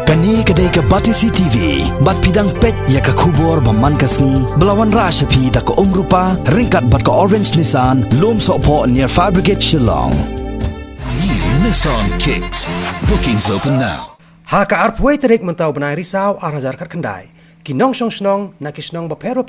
Kani kedai ke Baje TV, bat pidang pet ya ke kubur baman kasni, belawan rasa pi dak rupa, ringkat bat ke orange Nissan, lom sokpo near Fire Brigade Shillong. New Nissan Kicks. Bookings open now. Ha ka arpway terik mentau benai risau arhajar kat kendai. Kinong snong na kisnong baper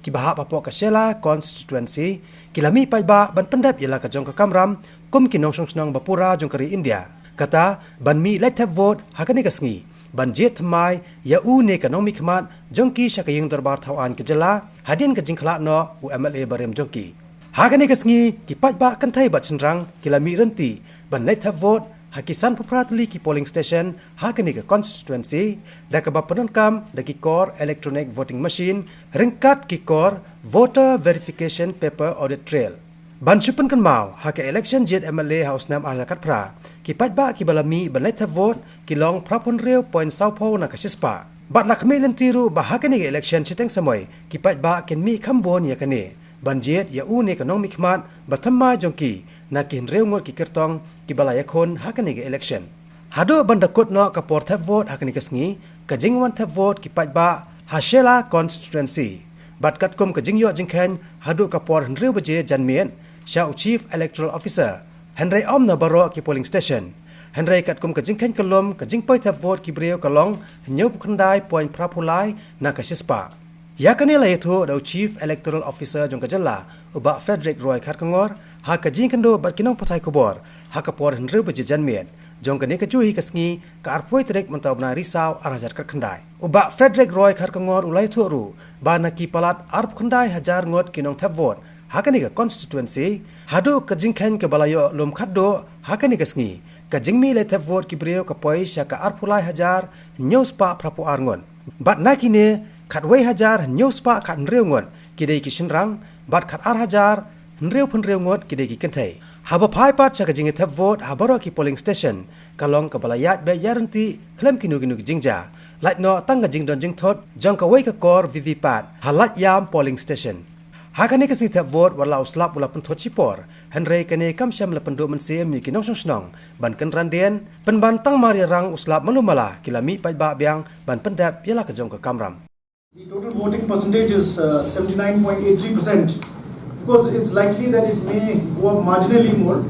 ki bahap apa ke Shella constituency kilami pai ba ban pendap ialah ka jong ka kamram kum kinong snong bapura jong kari India. Kata ban mi let Thep vote ha ka ni kasngi. Ban jet mai ya u ne ekonomi khmat jongki sakayeng darbar thawan ke jela hadin ke jingkhla no u MLA barem jongki ha kane kasngi ki paj ba kan thai ba chinrang kilami renti ban let Thep vote ha kisan pupratli ki polling station ha kane ke constituency da ka ba kam da ki core electronic voting machine ringkat ki core voter verification paper audit trail ban chupan kan mau ha ke election jet MLA house nam arlakat pra ki paj ba ki balami ban let Thep vote ki long prapon reu point sau pho na ka sispa bat nak me len tiru ba ha kane election chiteng samoy ki paj ba ken mi khambon ya kane ban jet ya u ne kanong mikmat bathamma jongki na kin reu ngot ki kertong ki balaya khon ha kane election Haduh ban dakot no ka por Thep vote ha kane kasngi ka jingwan Thep vote ki paj ba ha Shella constituency bat Katkum ka jingyo Jingkheiñ Haduh ka por reu Baje Janmiet Shau Chief Electoral Officer Henry Om na baro ki polling station Henry Katkum ka Jingkheiñ kalom ka jingpoi Thep vote ki breu kalong nyau khandai point prapulai na ka sispa ya kane la yetho do Chief Electoral Officer jong ka jalla uba Frederick Roy khatngor ha ka jingkando bat kinong pothai kubor ha ka por Henry Baje Janmiet jong ka ne ka chui kasngi ka arpoi trek mentau bna risau arhajar kat khandai uba Frederick Roy khatngor ulai thoru ba na ki palat arp khandai hajar ngot kinong Thep vote hakani ka constituency Haduh ka Jingkheiñ ka balayo lom khaddo hakani kasngi ka jingmi le Thep vote ki breu ka poisha ka arpulai hajar nyospa prapu arngon bat nakine khatwei hajar nyospa khat nreungon kidei ki shinrang bat khat ar hajar nreu phun reungot kidei ki kenthai haba phai pat cha ka jingi Thep vote habaro ki polling station kalong ka balayat be yaranti khlem kinu ki jingja lait no tang ka jingdon jingthot jong ka wei ka kor vvpat halat yam polling station hakane kasi Thep vote wala uslap wala pun thochipor Henry kane kam syam la pendu mensem mi kinong snong ban kan randien penban tang mari rang uslap malumala kilami pai ba byang ban pendap yala ka jong ka kamram. The total voting percentage is 79.83%. Of course, it's likely that it may go up marginally more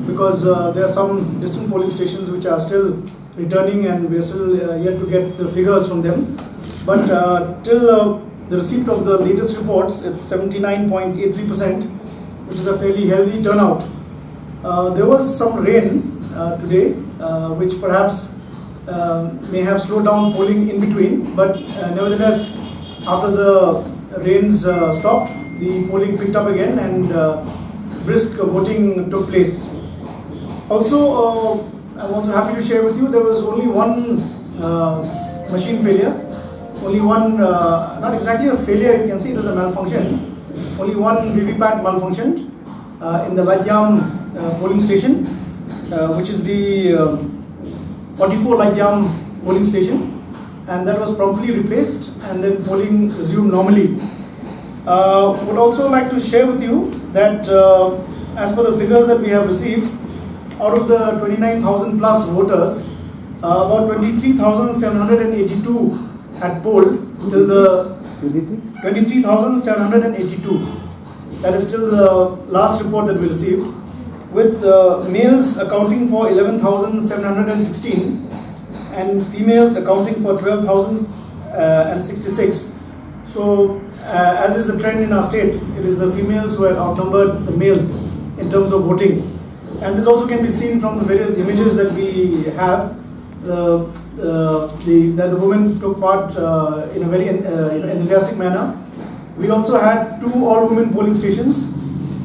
because there are some distant polling stations which are still returning and we are still yet to get the figures from them. But till the receipt of the latest reports, it's 79.83%, which is a fairly healthy turnout. There was some rain today, which perhaps may have slowed down polling in between, but nevertheless, after the rains stopped, the polling picked up again and brisk voting took place. Also, I'm also happy to share with you there was only one machine failure. Only one, not exactly a failure, you can see it was a malfunction. Only one VVPAT malfunctioned in the Ladyam polling station, which is the 44 Ladyam polling station, and that was promptly replaced and then polling resumed normally. Would also like to share with you that as per the figures that we have received, out of the 29,000 plus voters, about 23,782 had polled till the 23,782. That is still the last report that we received, with males accounting for 11,716 and females accounting for 12,066. So, as is the trend in our state, it is the females who had outnumbered the males in terms of voting. And this also can be seen from the various images that we have. That the women took part in a very enthusiastic manner. We also had 2 all-women polling stations.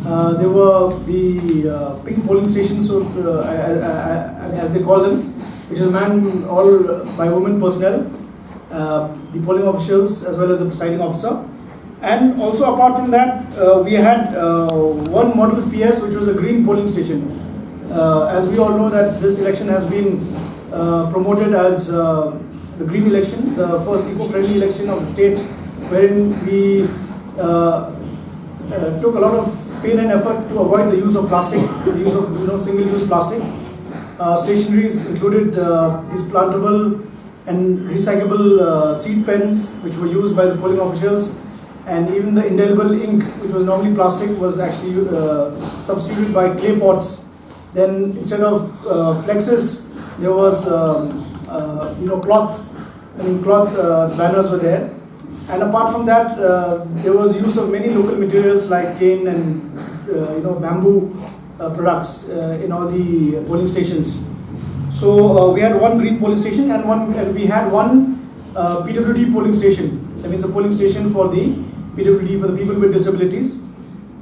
There were the pink polling stations, so, as they call them, which is manned all by women personnel, the polling officials as well as the presiding officer. And also apart from that, we had one model PS, which was a green polling station. As we all know that this election has been promoted as the green election, the first eco-friendly election of the state, wherein we took a lot of pain and effort to avoid the use of plastic, the use of single-use plastic. Stationaries included these plantable and recyclable seed pens which were used by the polling officials, and even the indelible ink, which was normally plastic, was actually substituted by clay pots. Then instead of flexes, there was cloth. Cloth banners were there. And apart from that, there was use of many local materials like cane and bamboo products in all the polling stations. So we had one green polling station and we had one PWD polling station. That means a polling station for the PWD, for the people with disabilities.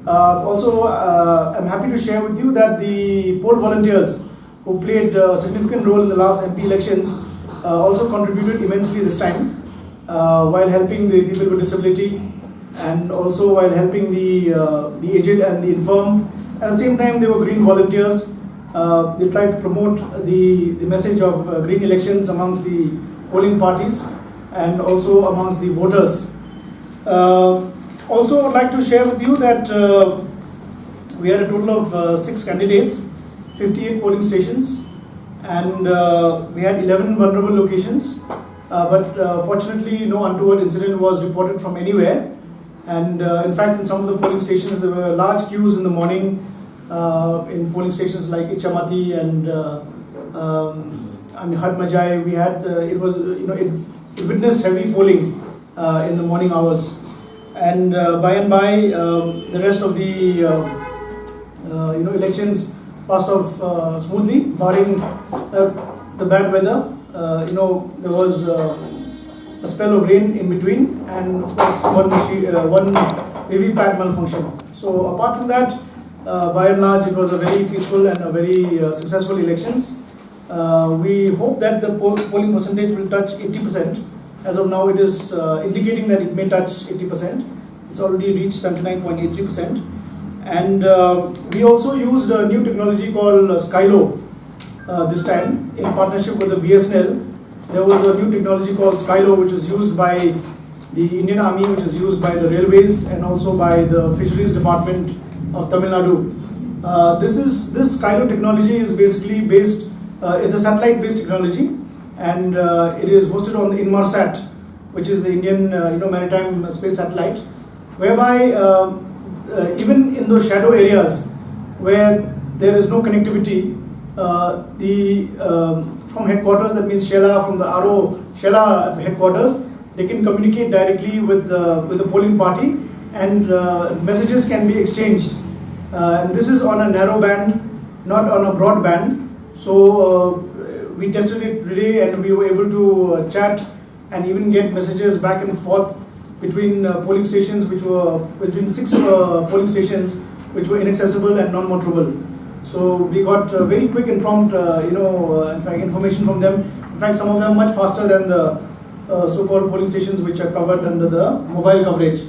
Also, I'm happy to share with you that the poll volunteers who played a significant role in the last MP elections also contributed immensely this time, while helping the people with disability and also while helping the aged and the infirm. At the same time, they were green volunteers. They tried to promote the message of green elections amongst the polling parties and also amongst the voters. Also, I would like to share with you that we had a total of 6 candidates, 58 polling stations, and we had 11 vulnerable locations. But fortunately, no untoward incident was reported from anywhere. And in fact, in some of the polling stations, there were large queues in the morning in polling stations like Ichamati and Hadmajai. We had it witnessed heavy polling in the morning hours. And by the rest of the elections passed off smoothly, barring the bad weather. There was a spell of rain in between, and of course one VVPAT malfunction. So apart from that, by and large, it was a very peaceful and a very successful elections. We hope that the polling percentage will touch 80%. As of now, it is indicating that it may touch 80%. It's already reached 79.83%. And we also used a new technology called Skylo this time in partnership with the BSNL. There was a new technology called Skylo, which is used by the Indian Army, which is used by the railways and also by the Fisheries Department of Tamil Nadu. This Skylo technology is basically based, it's a satellite-based technology, and it is hosted on the Inmarsat, which is the Indian maritime space satellite, whereby even in those shadow areas where there is no connectivity, from headquarters, that means Shella, from the Shella headquarters, they can communicate directly with the polling party, and messages can be exchanged. And this is on a narrow band, not on a broad band. So we tested it today, and we were able to chat and even get messages back and forth between polling stations, which were between 6 polling stations which were inaccessible and non-motorable. So we got very quick and prompt, in fact, information from them. In fact, some of them much faster than the so-called polling stations which are covered under the mobile coverage.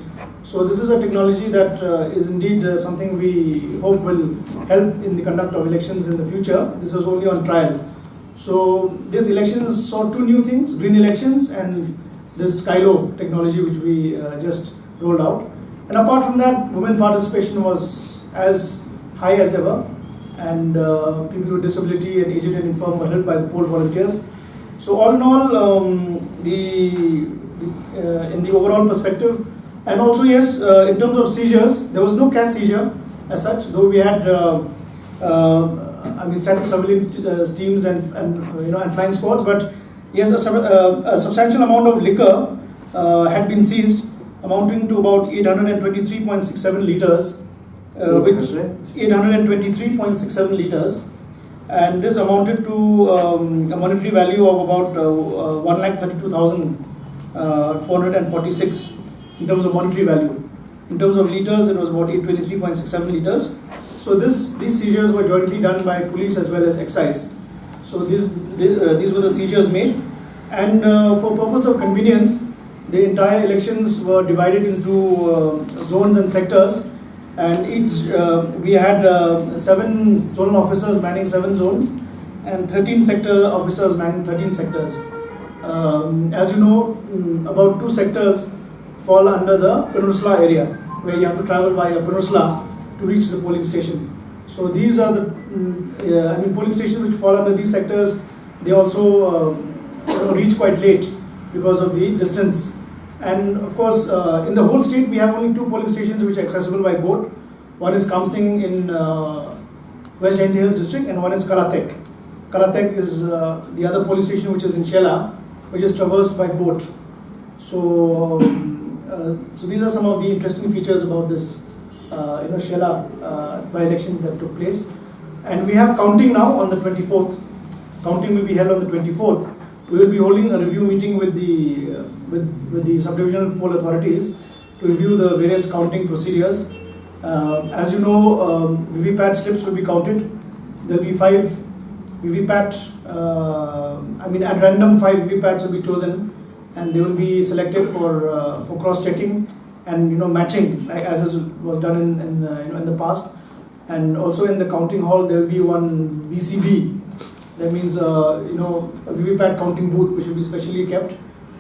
So this is a technology that is indeed something we hope will help in the conduct of elections in the future. This is only on trial. So these elections saw 2 new things: green elections and this Skylo technology which we just rolled out. And apart from that, women participation was as high as ever, and people with disability and aged and infirm were helped by the poll volunteers. So all in all, in the overall perspective, and also yes, in terms of seizures, there was no cash seizure as such, though we had static surveillance teams and flying squads. But yes, a substantial amount of liquor had been seized, amounting to about 823.67 liters, which 823.67 liters, and this amounted to a monetary value of about 1,32,446 in terms of monetary value. In terms of liters, it was about 823.67 liters. So these seizures were jointly done by police as well as excise. So these were the seizures made, and for purpose of convenience, the entire elections were divided into zones and sectors, and each we had 7 zonal officers manning 7 zones and 13 sector officers manning 13 sectors. As you know, about 2 sectors fall under the peninsula area, where you have to travel via peninsula to reach the polling station. So these are the polling stations which fall under these sectors. They also reach quite late because of the distance. And of course, in the whole state, we have only 2 polling stations which are accessible by boat. One is Kamsing in West Jingkheiñ district, and one is Kalatek. Kalatek is the other police station which is in Shella, which is traversed by boat. So, so these are some of the interesting features about this, Shella by-election that took place. And we have counting now on the 24th. Counting will be held on the 24th. We will be holding a review meeting with the subdivisional poll authorities to review the various counting procedures. As you know, VVPAT slips will be counted. There will be 5 VVPAT, at random 5 VVPATs will be chosen, and they will be selected for cross-checking and matching, as was done in the past. And also in the counting hall there will be one VCB. That means a VVPAT counting booth which will be specially kept.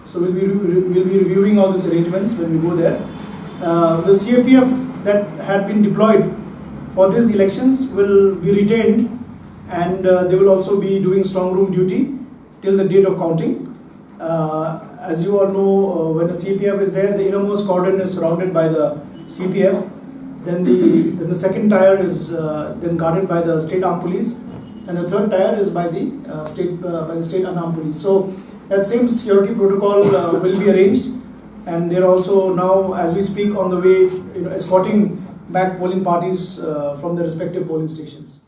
So we'll be reviewing all these arrangements when we go there. The CAPF that had been deployed for these elections will be retained, and they will also be doing strong room duty till the date of counting. As you all know, when the CAPF is there, the innermost cordon is surrounded by the CPF. Then the second tier is then guarded by the state armed police, and the third tier is by the state unarmed police. So that same security protocol will be arranged, and they're also now, as we speak, on the way, escorting back polling parties from the respective polling stations.